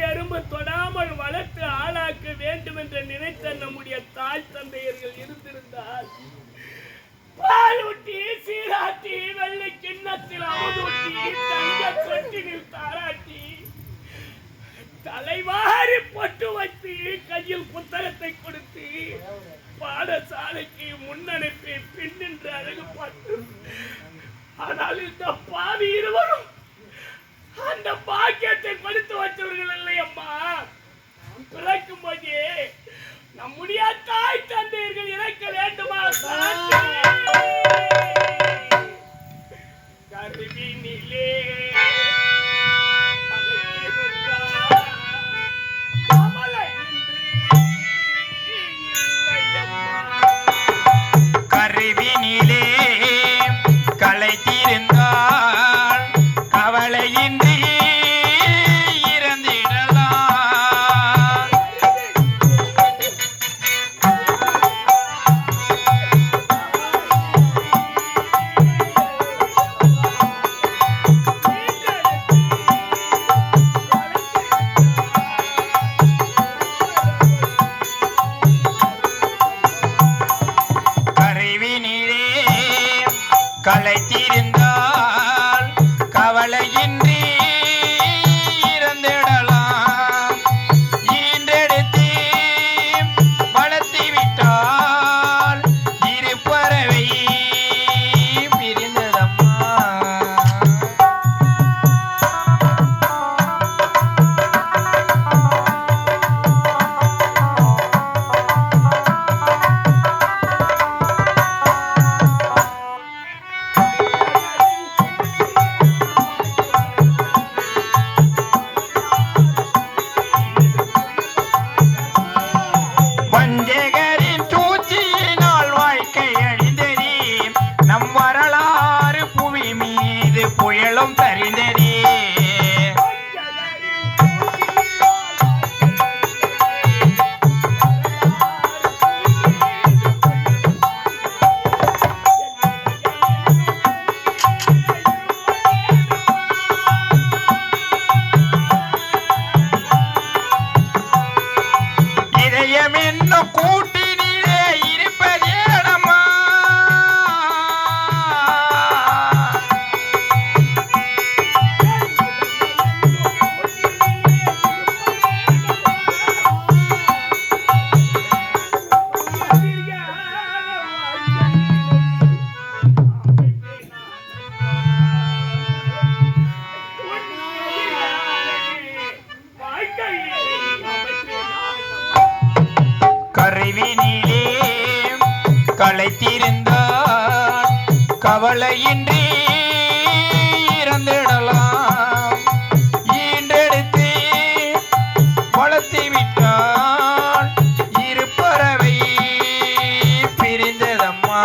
எறும்பு தொடாமல் வளர்த்து ஆளாக்க வேண்டும் என்று நினைத்த நம்முடைய தாய் தந்தையர்கள் இருந்திருந்தால் பால் ஊட்டி சீராட்டி வெள்ளை கிண்ணத்தில் அமுதூட்டி தங்க கொட்டினில் தாராட்டி தலைவாரி பொட்டு வைத்து கையில் புத்தகத்தை கொடுத்து பாடசாலைக்கு முன்னனுப்பி பின்னின்று அழகு பார்த்து ஆனால் இந்த பாவி இருவரும் அந்த பாக்கியத்தை கொடுத்து வச்சவர்கள் இல்லை அம்மா. பிறக்கும் போதே நம்முடைய தாய் தந்தையர்கள் இறக்க வேண்டுமா? கருவினிலே கருவினிலே களைத்திருந்தால் கவலையின்றி இறந்திடலாம். கருவினிலே களைத்திருந்தால் கவலையின்றி இறந்திடலாம். ஈன்றெடுத்து வளர்த்தி விட்டால் இரு பறவை பிரிந்ததம்மா. வஞ்சகரின் சூழ்ச்சியினால் வாழ்க்கை அழிந்ததே, நம் வரலாறு புவி மீது புயலும் தரிந்ததே. இதயம் என்னும் கூட்டினிலே இருப்பதேடம்மா. கருவினிலே களைத்திருந்தால் கவலையின்றி இறந்திடலாம். ஈன்றெடுத்து வளர்த்தி விட்டால் இரு பறவை பிரிந்ததம்மா.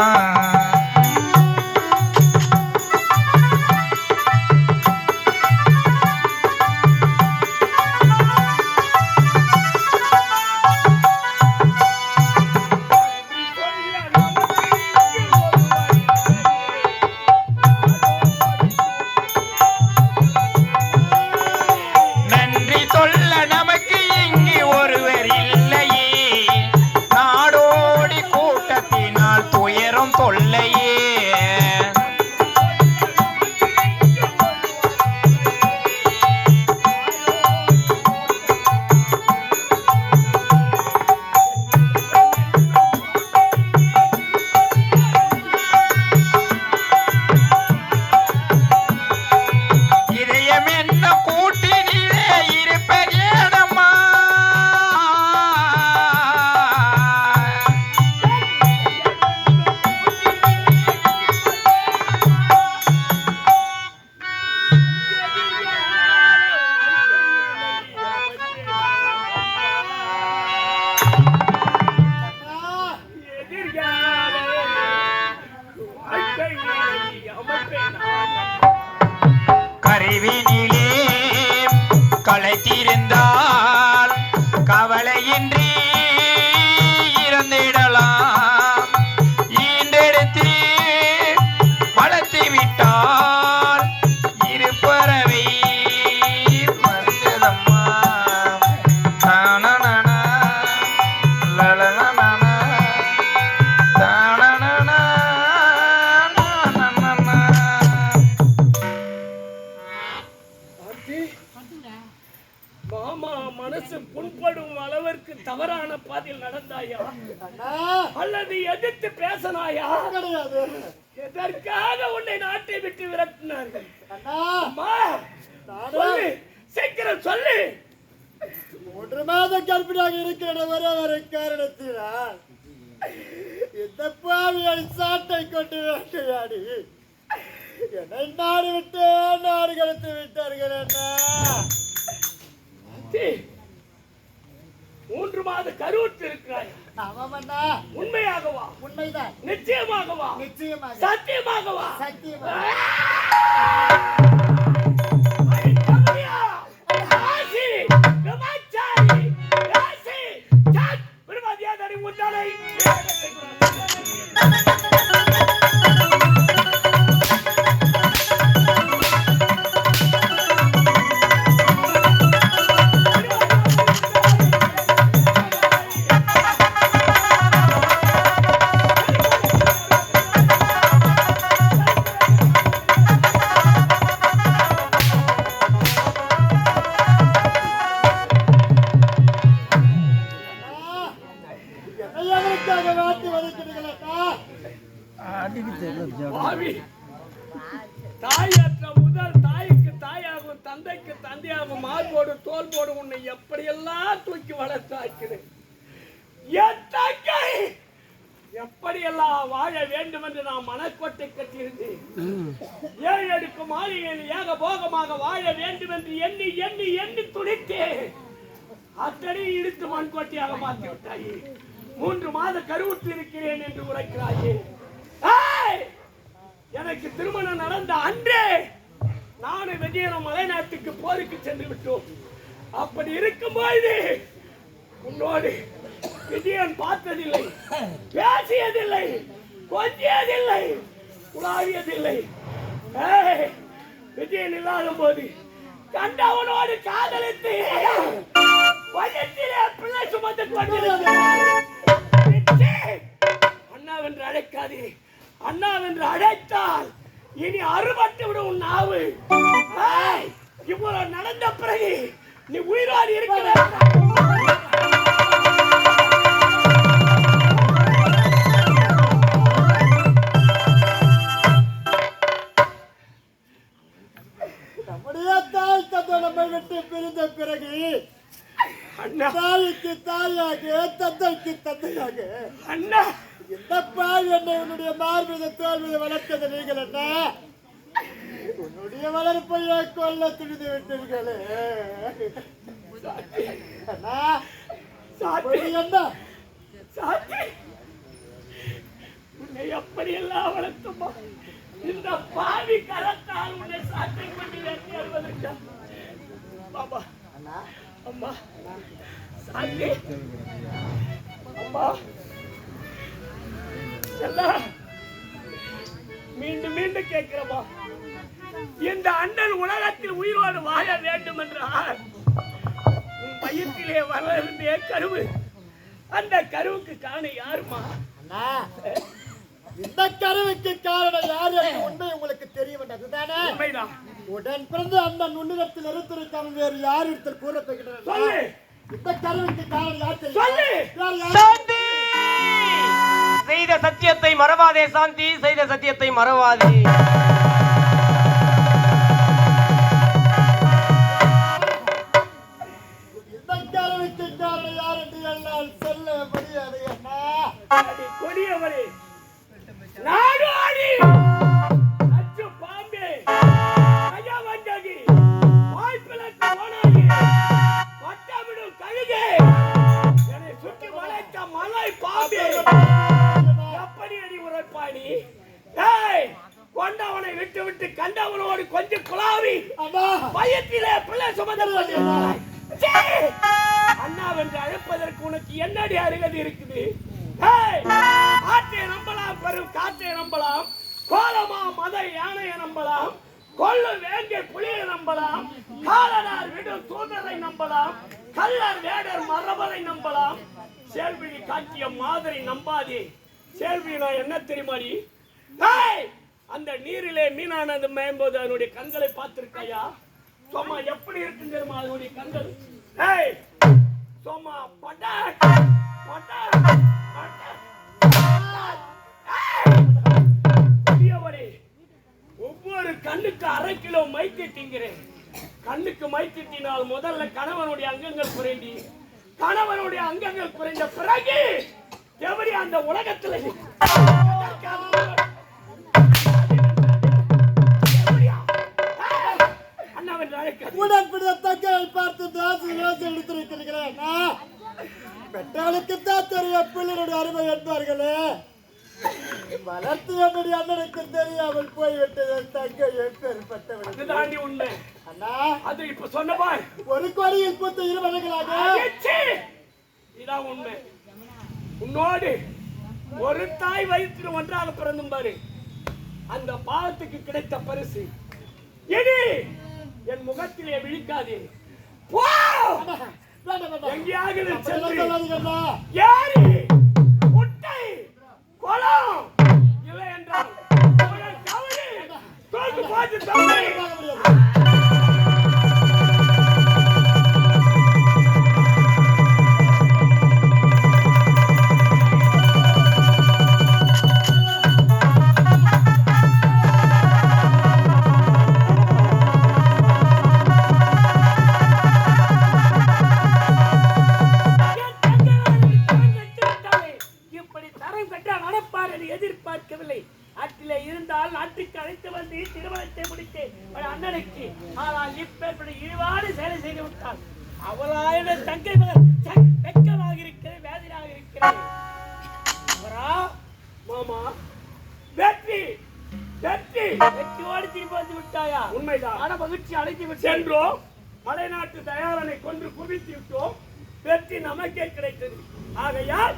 மனசு புண்படும் அளவிற்கு தவறான பாதையில் நடந்தாயா அல்லது எதிர்த்து பேசனாயா? எதற்காக உன்னை நாட்டை விட்டு விரட்டினார்கள்? சொல்லு, சீக்கிரம் சொல்லு. 3 மாத கர்ப்பிணியாக இருக்கிற ஒரு காரணத்தினால் இந்த பாவியை சாட்டை கொண்டு வேட்டையாடி என்னை நாடு விட்டு நாடு கடத்தி விட்டார்கள். என்ன 3 மாத கருவுற்று இருக்கிறாய்? உண்மையாகவா? உண்மைதான். நிச்சயமாகவா? நிச்சயமாக. சத்தியமாகவா? சத்தியமாக. தாயற்ற முதல் தாய்க்கு தாயாகும் தந்தைக்கு தந்தையாகும் மார்போடு தோல் போடு உன்னை எப்படியெல்லாம் தூக்கி வளர்த்தாக்கிறேன். எப்படியெல்லாம் வாழ வேண்டும் என்று நான் மனக்கோட்டை கட்டியிருந்தேன். 7 அடுக்கு மாளிகையில் ஏக போகமாக வாழ வேண்டும் என்று எண்ணி எண்ணி எண்ணி துடித்தேன். அத்தனை இழுத்து மண்கோட்டையாக மாற்றி விட்டாயே. 3 மாத கருவுற்று இருக்கிறேன் என்று உரைக்கிறாயே. எனக்கு திருமணம் நடந்த அன்றே நானும் விஜயனும் மலைநாட்டுக்கு போருக்கு சென்று விட்டோம். அப்படி இருக்கும்போது உன்னோடு விஜயன் பார்த்ததில்லை, பேசியதில்லை, கொஞ்சியதில்லை, உலாவியதில்லை. விஜயன் இல்லாத போது கண்டவனோடு காதலித்து வயத்திலே பிள்ளை சுமந்து கொண்டிருக்கிறேன். அண்ணாவென்று அழைக்காதே. அண்ணாவென்று அழைத்தால் இனி அறுபட்டு விடும் உன் நாவு. இவ்வளவு நடந்த பிறகு நீ உயிரோடு இருக்கிற நம்முடைய தாய் தந்தை நம்மை விட்டு பிரிந்த பிறகு தாய்க்கு தாயாக தந்தைக்கு தந்தையாக அண்ணா இந்த பாய் என்னை உன்னுடைய மார்பீத தோல் மீது வளர்த்தது நீங்கள் என்ன? உன்னுடைய வளர்ப்பையை கொல்ல துணிந்து விட்டீர்களே. என்ன உன்னை எப்படியெல்லாம் வளர்த்தமா இந்த பாவி கரத்தால் உன்னை சாட்டை கொண்டு வெட்டியல்வதற்கு பாபா அம்மா சாந்தி அம்மா மீண்டும் மீண்டும் கேட்கிறமா, இந்த அண்ணன் உலகத்தில் உயிரோடு வாழ வேண்டும் என்றால் உன் வயிற்றிலே வளர்ந்தே கருவு. அந்த கருவுக்கு காரணம் யாருமா? இந்த கருவுக்கு காரணம் யார் என்று உண்மை உங்களுக்கு தெரிய வேண்டதுதானே? உண்மைதான். உடன் பிறந்த அண்ணன் உன்னிடத்தில் இருந்திருக்காமல் வேறு யார் இடத்தில் கூறப்படுகிறார்? இந்த கருவுக்கு காரணம் யார் தெரியும்? செய்த சத்தியத்தை மறவாதே சாந்தி, செய்த சத்தியத்தை மறவாதே. இந்த கருவுக்கு காரணம் யார் என்று என்னால் சொல்ல முடியாது. கொடியவரே நாடாடி அச்சு பாம்பே அஜாவந்தகி வாய்ப்பிலக்கு ஓனாகி வட்டமிடும் கழுகே என்னை சுற்றி வளைத்த மலை பாம்பே எப்படி அடி உரைப்பாடி? கொண்டவனை விட்டு விட்டு கண்டவனோடு கொஞ்சம் குழாவி பயத்திலே பிள்ளை சுமந்து அண்ணாவென்று அழைப்பதற்கு உனக்கு என்னடி அருகதை இருக்குது? ஆற்றை நம்பலாம், பெரும் காற்றை நம்பலாம், கோலமா மத யானையை நம்பலாம், கொள்ளு வேங்கை புலியை நம்பலாம், காலனார் விடும் தூதரை நம்பலாம், கல்லர் வேடர் மரபரை நம்பலாம், சேல்விழி காட்டிய மாதிரி நம்பாதே. சேல்வி நான் என்ன தெரியுமாடி? அந்த நீரிலே மீனானது மேயும்போது அதனுடைய கண்களை பார்த்திருக்கையா? சும்மா எப்படி இருக்கு தெரியுமா அதனுடைய கண்கள்? ஏய் சோமா பட்டா பட்டா ஒவ்வொரு கண்ணுக்கு 1/2 கிலோ மை திட்டிங்கிறேன். கண்ணுக்கு மை திட்டினால் முதல்ல கணவனுடைய அங்கங்கள் குறைந்தி, கணவனுடைய அங்கங்கள் குறைந்த பிறகு எப்படி அந்த உலகத்துல தங்கையை பார்த்து எடுத்திருக்கிறேன். பெற்றாளுக்குத்தான் தெரியும் பிள்ளைகளுடைய அருமை என்பார்களே. வளர்த்து என்னுடைய அண்ணனுக்கு தெரியாமல் போய்விட்டது. தங்கை எப்பேற்பட்டவள் தாண்டி உண்மை அண்ணா. அது இப்ப சொன்னப்பா ஒரு கோடியில் பூத்த 2 மணிகளாக இதான் உண்மை. உன்னோடு ஒரு தாய் வயிற்றில் ஒன்றாக பிறந்தும் பாரு, அந்த பாவத்துக்கு கிடைத்த பரிசு இனி என் முகத்திலே விழிக்காதே. போ எங்கேயாவது யாரு முட்டை குளம் இல்லை என்றால் கவலை தோற்று போட்டு தவறு. எதிர்பார்க்கவில்லை. நாட்டிலே இருந்தால் நாட்டுக்கு அழைத்து வந்து திருமணத்தை முடித்தேன் அண்ணனுக்கு. ஆனால் இப்பேற்பட்ட இழிவான செயலை செய்து விட்டால் அவளாய தங்கை வெக்கமாக இருக்கிறேன், வேதனையாக இருக்கிறேன். மாமா வெற்றி வெற்றி வெற்றியோடு திரும்பி வந்து விட்டாயா? உண்மைதான். ஆனா மகிழ்ச்சி அழைத்து விட்டு சென்றோம். மலைநாட்டு தயாரனை கொன்று குவித்து விட்டோம். வெற்றி நமக்கே கிடைத்தது. ஆகையால்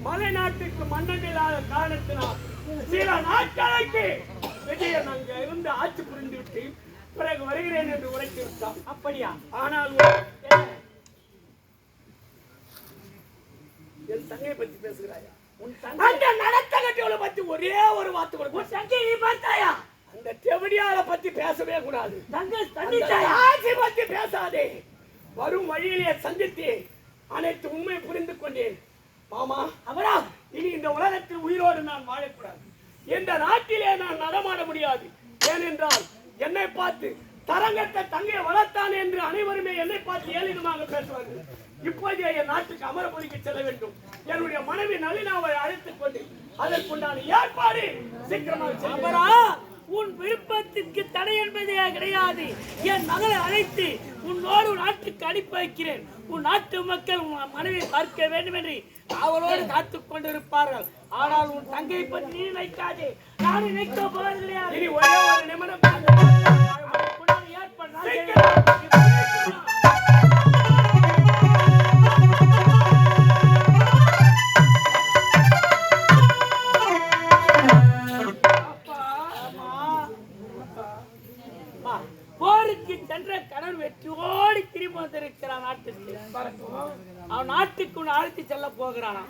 மலைநாட்டுக்கு மன்னன் இல்லாத காரணத்தினால் சில நாட்களுக்கு விஜயன் அங்க இருந்து ஆட்சி புரிந்து விட்டு பிறகு வருகிறேன் என்று உரைத்து விட்டான். அப்படியா? ஆனால் என் தங்கையை பத்தி பேசுகிறாயா? உன் தங்கை நடத்த கட்டியோட பத்தி ஒரே ஒரு வார்த்தை கொடுக்க. உன் தங்கையை நீ பார்த்தாயா? அந்த தெவடியால பத்தி பேசவே கூடாது. தங்கை ஆட்சி பத்தி பேசாதே. வரும் வழியிலே சந்தித்து அனைத்து உண்மை புரிந்து கொண்டேன். மாமா அவரா இனி இந்த உலகத்தில் உயிரோடு நான் வாழக்கூடாது. இந்த நாட்டிலே நான் நடமாட முடியாது. ஏனென்றால் என்னை பார்த்து தரங்கட்ட தங்கையை வளர்த்தான் என்று அனைவருமே என்னை பார்த்து ஏளினமாக பேசுவார்கள். இப்போதே என் நாட்டுக்கு அமரபுரிக்கு செல்ல வேண்டும். என்னுடைய மனைவி நளினாவை அழைத்துக் கொண்டு அதற்குண்டான ஏற்பாடு சீக்கிரமாக செய்ய. உன் விருப்பத்திற்கு தடை என்பதே கிடையாது. என் மகளை அழைத்து உன்னோடு நாட்டுக்கு அனுப்பி வைக்கிறேன். உன் நாட்டு மக்கள் உன் மனைவியை பார்க்க வேண்டும் என்று அவளோடு காத்துக் கொண்டிருப்பார்கள். ஆனால் உன் தங்கையை பற்றி நீ நினைக்காதே. நான் நினைக்க போவதில்லையா? ஒரே ஒரு நிமிடம் போருக்கு சென்ற கணவன் வெற்றியோடு திரும்பி வந்திருக்கிறான். நாட்டுக்கு அவன் நாட்டுக்கு அழைத்து செல்ல போகிறானா?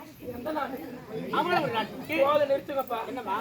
அவனோட நாட்டுக்கு நிறுத்துங்கப்பா. என்னமா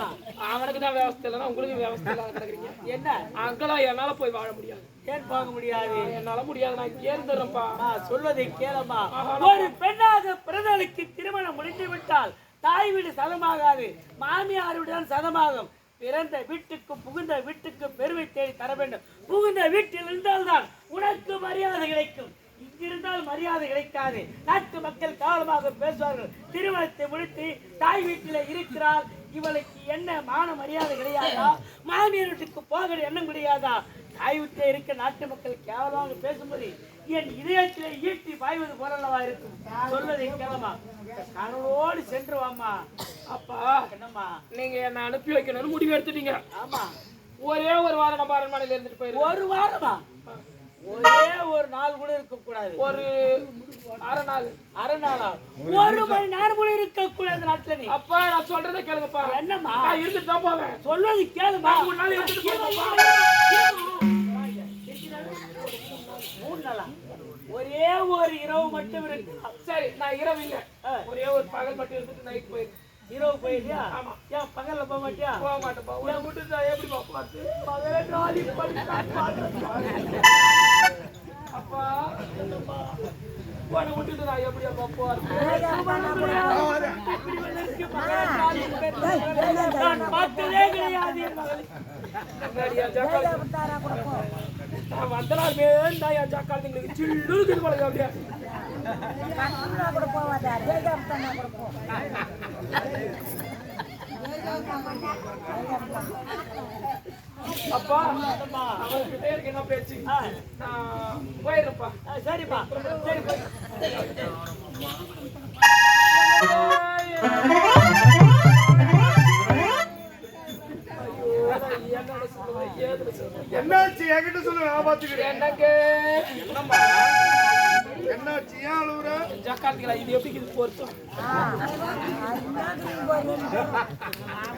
அவனுக்கு தான் விவசாயம் இல்லைன்னா உங்களுக்கு விவசாயம் கிடைக்கிறீங்க. என்ன அங்கெல்லாம் என்னால போய் வாழ முடியாது. ஏன் போக முடியாது? என்னால முடியாது. நான் கேர்ந்துடுறேன்ப்பா. சொல்வதை கேளமா. ஒரு பெண்ணாக பிறந்தவளுக்கு திருமணம் முடிந்து விட்டால் தாய் வீடு சதமாகாது, மாமியார் வீடு தான் சதமாகும். பிறந்த வீட்டுக்கு புகுந்த வீட்டுக்கு பெருமை தேடி தர வேண்டும். புகுந்த வீட்டில் இருந்தால்தான் உனக்கு மரியாதை கிடைக்கும். இங்கிருந்தால் மரியாதை கிடைக்காது. நாட்டு மக்கள் காலமாக பேசுவார்கள். திருமணத்தை முடித்து தாய் வீட்டில் இருக்கிறாள், இவளுக்கு என்ன மான மரியாதை கிடையாதா? மாமியார் வீட்டுக்கு போகிற எண்ணம் கிடையாதா? தாய் வீட்டில் இருக்க நாட்டு மக்கள் கேவலமாக பேசும்போது என் இதயத்தில் ஈட்டி பாய்வது போலவா இருக்கும். சொல்வதை கேளமா. கனவோடு சென்று வாமா. அப்பா என்னம்மா நீங்க என்ன அனுப்பி வைக்கணும்னு முடிவு எடுத்துட்டீங்க? ஆமா. ஒரே ஒரு வாரம் நம்ம அரண்மனையில இருந்துட்டு போயிரு. ஒரு வாரமா? ஒரே ஒரு நாள் கூட இருக்க கூடாது. ஒரு அரை நாளா? 1 மணி நேரம் கூட இருக்க கூடாது நாட்டுல. நீ அப்பா நான் சொல்றதை கேளுங்கப்பா. என்னம்மா இருந்துட்டு தான் போவேன். சொல்வது கேளுமா. 3 நாள் இருந்துட்டு போவேன். 3 நாளா? ஒரே ஒரு இரவு மட்டும் இருக்கு. சரி நான் இரவு இல்ல, ஒரே ஒரு பகல் மட்டும் இருந்துட்டு நைட் போயிரு. இரவு போயிருக்கியா? ஆமா. ஏன் பகல்ல போக மாட்டியா? போக மாட்டேப்பா. உன்னை விட்டு எப்படி பார்த்து பகல ட்ராலி பண்ணி அப்பா உன்னை விட்டுட்டு நான் எப்படி அப்பா போறது? இப்படி வளர்ச்சி நான் பார்த்ததே கிடையாது என் மகளை. என்னடியா ஜக்கால்? நான் வந்த நாள் வேண்டாம் என் ஜக்கால் எங்களுக்கு சில்லு இருக்குது போல அப்படியே. அப்பா அவர்கிட்ட இருக்கு என்ன பேச்சு? நான் போயிருப்பா. சரிப்பா சரிப்பா. என்னாச்சு என்கிட்ட சொல்லு, நான் பாத்துக்கிறேன். எனக்கு என்னாச்சு, ஏன் அழுவுற? ஜக்காத்துங்களா இது எப்படி இது பொருத்தம்?